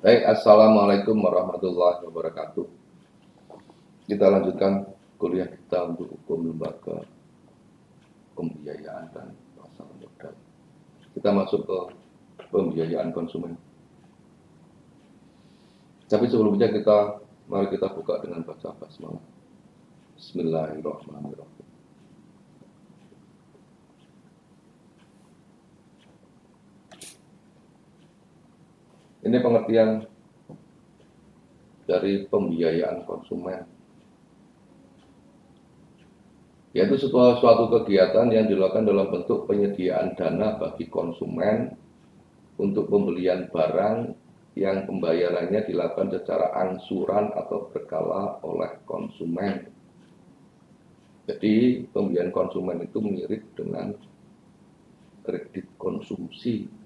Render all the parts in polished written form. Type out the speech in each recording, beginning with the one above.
Baik, Assalamualaikum warahmatullahi wabarakatuh. Kita lanjutkan kuliah kita untuk hukum lembaga pembiayaan dan pasar modal. Kita masuk ke pembiayaan konsumen. Tapi sebelumnya mari kita buka dengan baca basmalah. Bismillahirrahmanirrahim. Ini pengertian dari pembiayaan konsumen, yaitu suatu kegiatan yang dilakukan dalam bentuk penyediaan dana bagi konsumen untuk pembelian barang yang pembayarannya dilakukan secara angsuran atau berkala oleh konsumen. Jadi pembiayaan konsumen itu mirip dengan kredit konsumsi.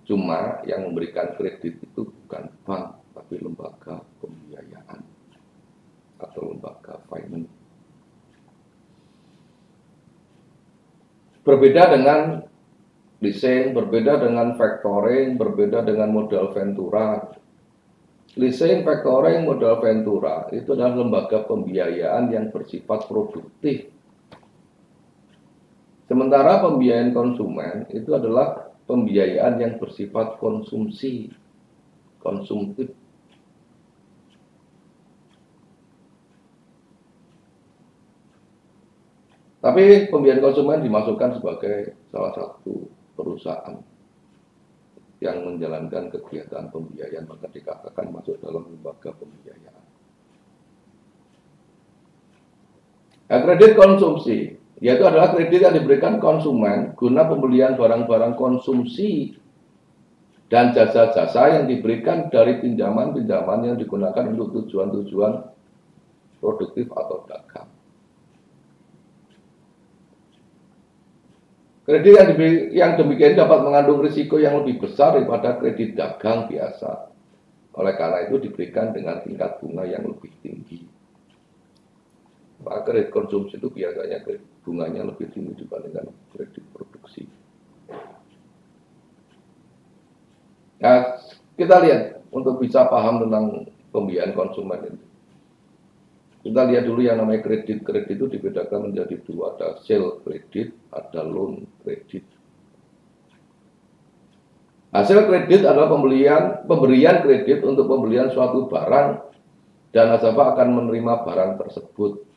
Cuma yang memberikan kredit itu bukan bank, tapi lembaga pembiayaan atau lembaga finance. Berbeda dengan leasing, berbeda dengan factoring, berbeda dengan modal ventura. Leasing, factoring, modal ventura itu adalah lembaga pembiayaan yang bersifat produktif. Sementara pembiayaan konsumen itu adalah pembiayaan yang bersifat konsumtif. Tapi pembiayaan konsumen dimasukkan sebagai salah satu perusahaan yang menjalankan kegiatan pembiayaan, maka dikatakan masuk dalam lembaga pembiayaan. Nah, kredit konsumsi yaitu adalah kredit yang diberikan konsumen guna pembelian barang-barang konsumsi dan jasa-jasa yang diberikan dari pinjaman-pinjaman yang digunakan untuk tujuan-tujuan produktif atau dagang. Kredit yang demikian dapat mengandung risiko yang lebih besar daripada kredit dagang biasa. Oleh karena itu diberikan dengan tingkat bunga yang lebih tinggi. Maka kredit konsumsi itu biasanya bunganya lebih tinggi dibandingkan kredit produksi. Nah, kita lihat untuk bisa paham tentang pembiayaan konsumen ini. Kita lihat dulu yang namanya kredit. Kredit itu dibedakan menjadi dua, ada sale kredit, ada loan kredit. Hasil kredit adalah pemberian kredit untuk pembelian suatu barang dan nasabah akan menerima barang tersebut.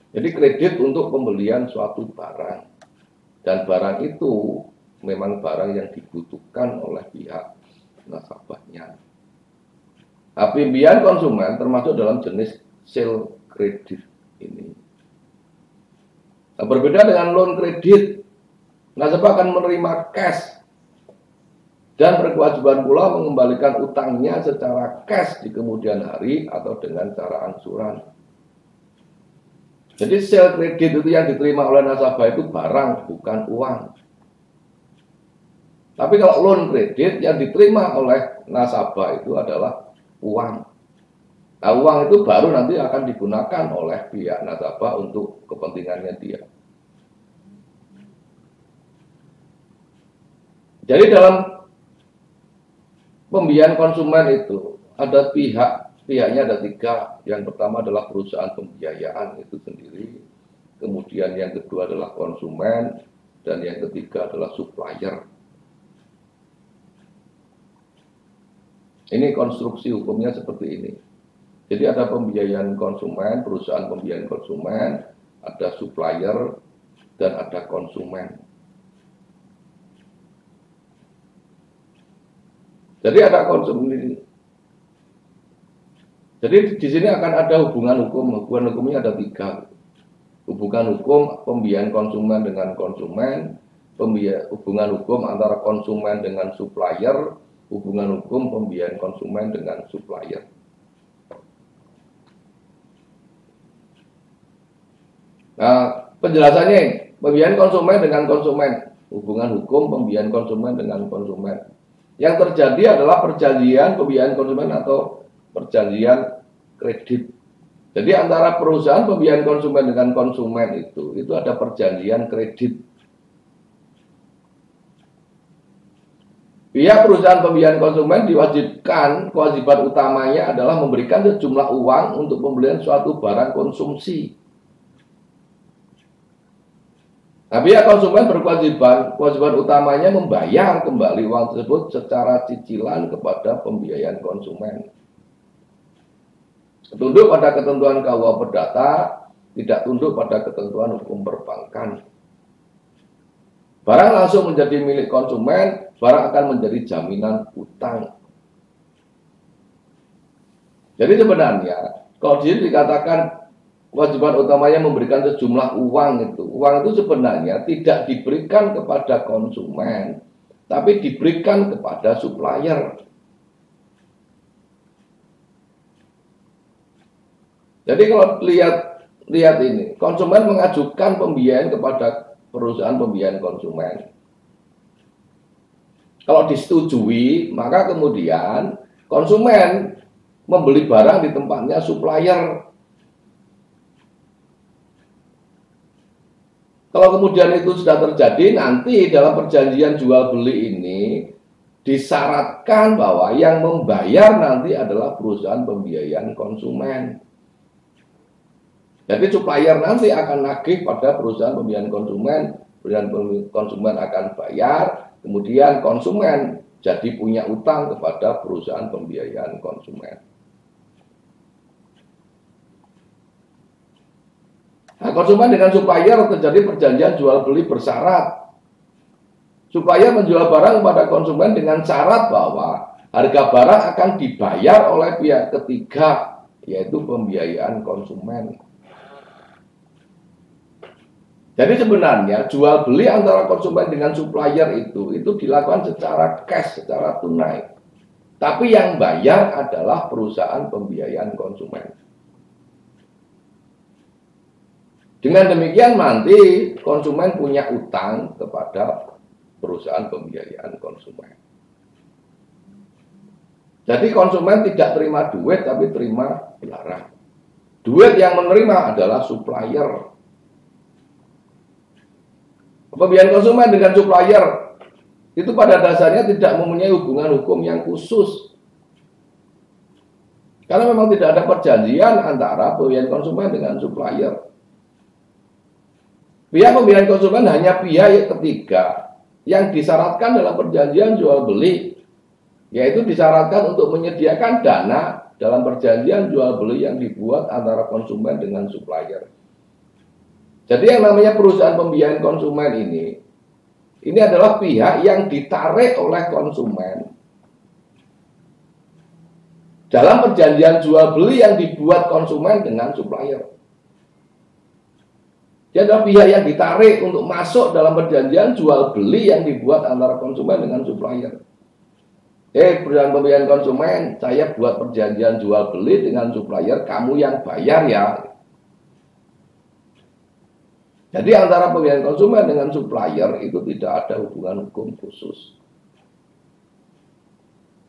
Jadi kredit untuk pembelian suatu barang dan barang itu memang barang yang dibutuhkan oleh pihak nasabahnya. Pembiayaan konsumen termasuk dalam jenis sale kredit ini. Nah, berbeda dengan loan kredit, nasabah akan menerima cash dan berkewajiban pula mengembalikan utangnya secara cash di kemudian hari atau dengan cara angsuran. Jadi sale kredit itu yang diterima oleh nasabah itu barang, bukan uang. Tapi kalau loan kredit yang diterima oleh nasabah itu adalah uang. Nah, uang itu baru nanti akan digunakan oleh pihak nasabah untuk kepentingannya dia. Jadi dalam pembiayaan konsumen itu ada pihaknya ada tiga. Yang pertama adalah perusahaan pembiayaan itu sendiri. Kemudian yang kedua adalah konsumen. Dan yang ketiga adalah supplier. Ini konstruksi hukumnya seperti ini. Jadi ada pembiayaan konsumen, perusahaan pembiayaan konsumen, ada supplier, dan ada konsumen. Jadi ada konsumen. Jadi di sini akan ada hubungan hukum. Hubungan hukumnya ada tiga. Hubungan hukum pembiayaan konsumen dengan konsumen, hubungan hukum antara konsumen dengan supplier, hubungan hukum pembiayaan konsumen dengan supplier. Nah, penjelasannya, pembiayaan konsumen dengan konsumen, hubungan hukum pembiayaan konsumen dengan konsumen. Yang terjadi adalah perjanjian pembiayaan konsumen atau perjanjian kredit. Jadi antara perusahaan pembiayaan konsumen dengan konsumen itu ada perjanjian kredit Pihak perusahaan pembiayaan konsumen diwajibkan, kewajiban utamanya adalah memberikan sejumlah uang untuk pembelian suatu barang konsumsi. Nah, pihak konsumen kewajiban utamanya membayar kembali uang tersebut secara cicilan kepada pembiayaan konsumen. Tunduk pada ketentuan KUH Perdata, tidak tunduk pada ketentuan hukum perbankan. Barang langsung menjadi milik konsumen, barang akan menjadi jaminan utang. Jadi sebenarnya, kalau di sini dikatakan kewajiban utamanya memberikan sejumlah uang itu sebenarnya tidak diberikan kepada konsumen, tapi diberikan kepada supplier. Jadi kalau lihat ini, konsumen mengajukan pembiayaan kepada perusahaan pembiayaan konsumen. Kalau disetujui, maka kemudian konsumen membeli barang di tempatnya supplier. Kalau kemudian itu sudah terjadi, nanti dalam perjanjian jual beli ini disyaratkan bahwa yang membayar nanti adalah perusahaan pembiayaan konsumen. Jadi supplier nanti akan nagih pada perusahaan pembiayaan konsumen, perusahaan konsumen akan bayar, kemudian konsumen jadi punya utang kepada perusahaan pembiayaan konsumen. Nah, konsumen dengan supplier terjadi perjanjian jual beli bersyarat. Supplier menjual barang kepada konsumen dengan syarat bahwa harga barang akan dibayar oleh pihak ketiga, yaitu pembiayaan konsumen. Jadi sebenarnya jual beli antara konsumen dengan supplier itu dilakukan secara cash, secara tunai. Tapi yang bayar adalah perusahaan pembiayaan konsumen. Dengan demikian nanti konsumen punya utang kepada perusahaan pembiayaan konsumen. Jadi konsumen tidak terima duit tapi terima barang. Duit yang menerima adalah supplier. Pembiayaan konsumen dengan supplier itu pada dasarnya tidak mempunyai hubungan hukum yang khusus. Karena memang tidak ada perjanjian antara pembiayaan konsumen dengan supplier. Pihak pembiayaan konsumen hanya pihak ketiga yang disyaratkan dalam perjanjian jual beli, yaitu disyaratkan untuk menyediakan dana dalam perjanjian jual beli yang dibuat antara konsumen dengan supplier. Jadi yang namanya perusahaan pembiayaan konsumen ini adalah pihak yang ditarik oleh konsumen dalam perjanjian jual beli yang dibuat konsumen dengan supplier. Dia adalah pihak yang ditarik untuk masuk dalam perjanjian jual beli yang dibuat antara konsumen dengan supplier. Perusahaan pembiayaan konsumen, saya buat perjanjian jual beli dengan supplier, kamu yang bayar ya. Jadi antara pembiayaan konsumen dengan supplier itu tidak ada hubungan hukum khusus.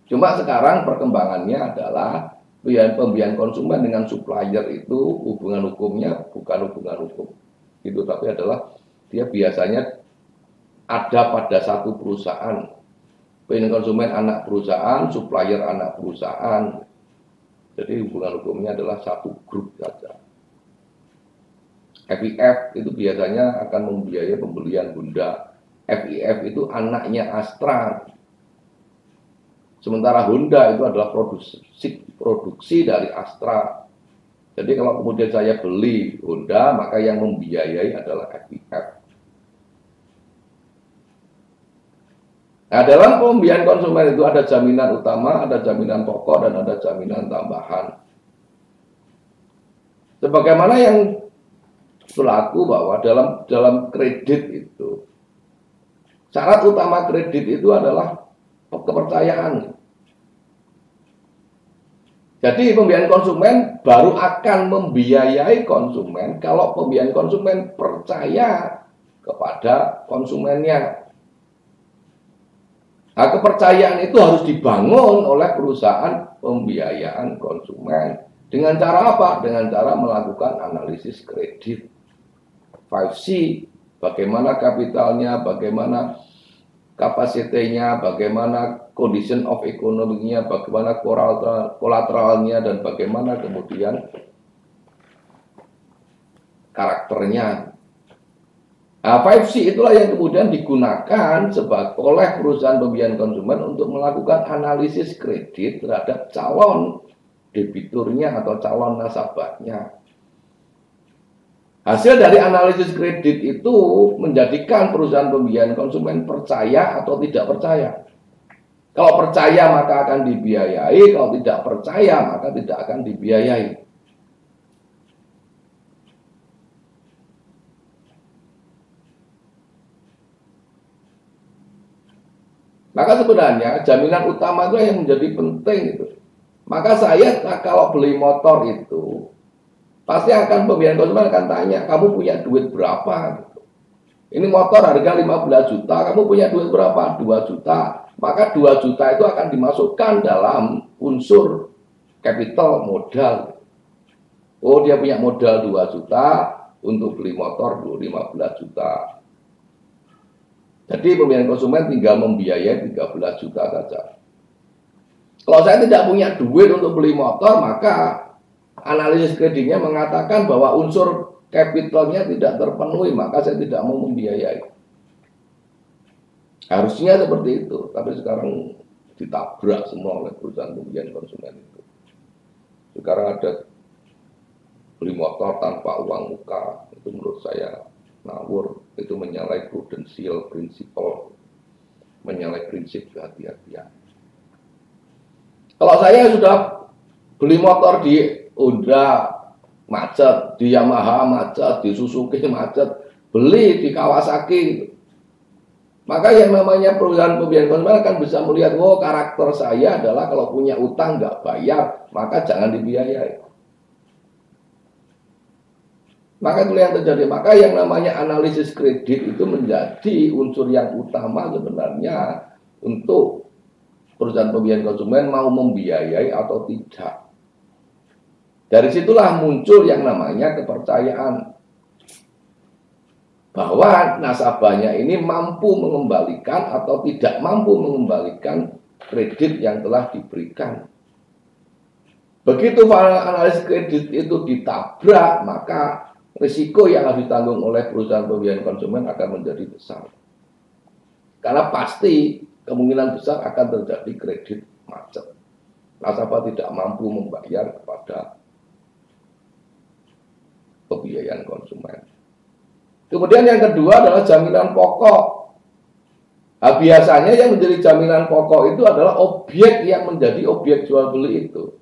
Cuma sekarang perkembangannya adalah pembiayaan konsumen dengan supplier itu hubungan hukumnya bukan hubungan hukum. Itu tapi adalah dia biasanya ada pada satu perusahaan. Pembiayaan konsumen anak perusahaan, supplier anak perusahaan. Jadi hubungan hukumnya adalah satu grup saja. FIF itu biasanya akan membiayai pembelian Honda. FIF itu anaknya Astra. Sementara Honda itu adalah produksi dari Astra. Jadi kalau kemudian saya beli Honda, maka yang membiayai adalah FIF. Nah, dalam pembiayaan konsumen itu ada jaminan utama, ada jaminan pokok, dan ada jaminan tambahan. Sebagaimana yang berlaku bahwa dalam kredit itu syarat utama kredit itu adalah kepercayaan. Jadi pembiayaan konsumen baru akan membiayai konsumen kalau pembiayaan konsumen percaya kepada konsumennya. Nah, kepercayaan itu harus dibangun oleh perusahaan pembiayaan konsumen. Dengan cara apa? Dengan cara melakukan analisis kredit. 5C, bagaimana kapitalnya, bagaimana kapasitinya, bagaimana condition of ekonominya, bagaimana kolateralnya, dan bagaimana kemudian karakternya. Nah, 5C itulah yang kemudian digunakan oleh perusahaan pembiayaan konsumen untuk melakukan analisis kredit terhadap calon debiturnya atau calon nasabahnya. Hasil dari analisis kredit itu menjadikan perusahaan pembiayaan konsumen percaya atau tidak percaya. Kalau percaya maka akan dibiayai, kalau tidak percaya maka tidak akan dibiayai. Maka sebenarnya jaminan utama itu yang menjadi penting itu. Maka saya kalau beli motor itu pasti akan pembiayaan konsumen akan tanya, kamu punya duit berapa? Ini motor harga 15 juta, kamu punya duit berapa? 2 juta. Maka 2 juta itu akan dimasukkan dalam unsur capital modal. Oh, dia punya modal 2 juta untuk beli motor 15 juta. Jadi pembiayaan konsumen tinggal membiayai 13 juta saja. Kalau saya tidak punya duit untuk beli motor, maka analisis kreditnya mengatakan bahwa unsur capitalnya tidak terpenuhi, maka saya tidak mau membiayai. Harusnya seperti itu, tapi sekarang ditabrak semua oleh perusahaan pembiayaan konsumen itu. Sekarang ada beli motor tanpa uang muka, itu menurut saya ngawur, itu menyalahi prudensial principle, menyalahi prinsip kehati-hatian. Kalau saya sudah beli motor di Honda macet, di Yamaha macet, di Suzuki macet, beli di Kawasaki, maka yang namanya perusahaan pembiayaan konsumen akan bisa melihat, oh karakter saya adalah kalau punya utang nggak bayar, maka jangan dibiayai. Maka itu yang terjadi. Maka yang namanya analisis kredit itu menjadi unsur yang utama sebenarnya untuk perusahaan pembiayaan konsumen mau membiayai atau tidak. Dari situlah muncul yang namanya kepercayaan bahwa nasabahnya ini mampu mengembalikan atau tidak mampu mengembalikan kredit yang telah diberikan. Begitu analisis kredit itu ditabrak, maka risiko yang harus ditanggung oleh perusahaan pembiayaan konsumen akan menjadi besar. Karena pasti kemungkinan besar akan terjadi kredit macet. Nasabah tidak mampu membayar kepada pembiayaan konsumen. Kemudian yang kedua adalah jaminan pokok. Nah, biasanya yang menjadi jaminan pokok itu adalah objek yang menjadi objek jual beli itu.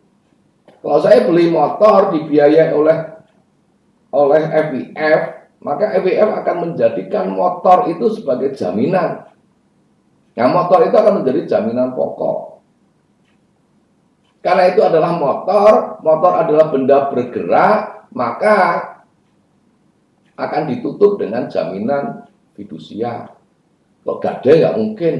Kalau saya beli motor dibiayai oleh FIF, maka FIF akan menjadikan motor itu sebagai jaminan. Nah, motor itu akan menjadi jaminan pokok. Karena itu adalah motor adalah benda bergerak, maka akan ditutup dengan jaminan fidusia. Kalau gadai nggak mungkin.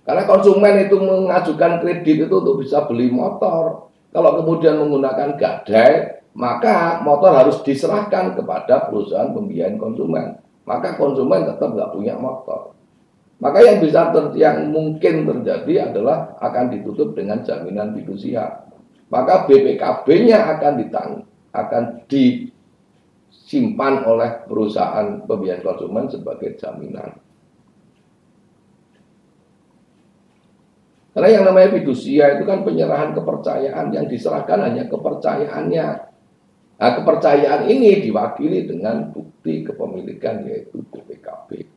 Karena konsumen itu mengajukan kredit itu untuk bisa beli motor. Kalau kemudian menggunakan gadai, maka motor harus diserahkan kepada perusahaan pembiayaan konsumen. Maka konsumen tetap nggak punya motor. Maka yang mungkin terjadi adalah akan ditutup dengan jaminan fidusia. Maka BPKB-nya akan disimpan oleh perusahaan pembiayaan konsumen sebagai jaminan. Karena yang namanya fidusia itu kan penyerahan kepercayaan, yang diserahkan hanya kepercayaannya. Nah, kepercayaan ini diwakili dengan bukti kepemilikan yaitu BPKB.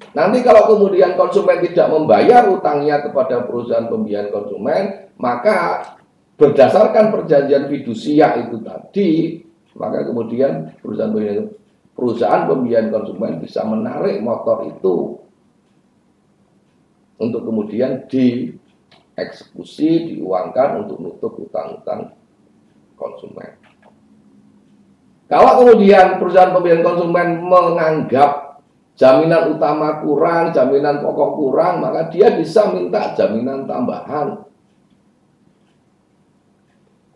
Nanti kalau kemudian konsumen tidak membayar utangnya kepada perusahaan pembiayaan konsumen, maka berdasarkan perjanjian fidusia itu tadi, maka kemudian perusahaan pembiayaan konsumen bisa menarik motor itu untuk kemudian dieksekusi, diuangkan untuk menutup utang-utang konsumen. Kalau kemudian perusahaan pembiayaan konsumen menganggap jaminan utama kurang, jaminan pokok kurang, maka dia bisa minta jaminan tambahan.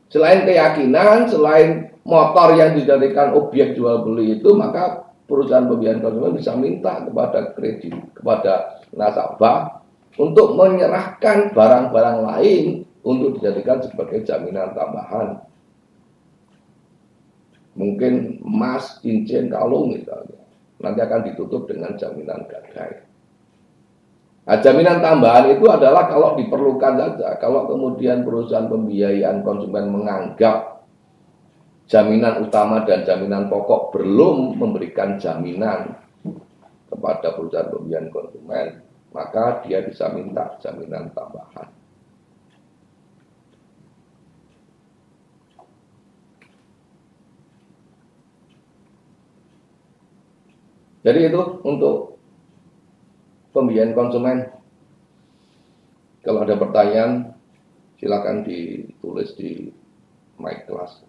Selain keyakinan, selain motor yang dijadikan objek jual beli itu, maka perusahaan pembiayaan konsumen bisa minta kepada nasabah untuk menyerahkan barang-barang lain untuk dijadikan sebagai jaminan tambahan. Mungkin emas, cincin, kalung misalnya. Nanti akan ditutup dengan jaminan gadai. Nah, jaminan tambahan itu adalah kalau diperlukan saja. Kalau kemudian perusahaan pembiayaan konsumen menganggap jaminan utama dan jaminan pokok belum memberikan jaminan kepada perusahaan pembiayaan konsumen, maka dia bisa minta jaminan tambahan. Jadi itu untuk pembiayaan konsumen. Kalau ada pertanyaan, silakan ditulis di my class.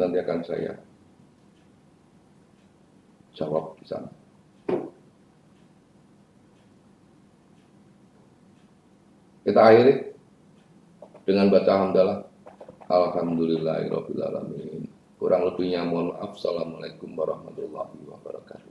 Nanti akan saya jawab di sana. Kita akhiri dengan baca hamdalah. Alhamdulillahirabbil alamin. Kurang lebihnya mohon maaf. Assalamualaikum warahmatullahi wabarakatuh.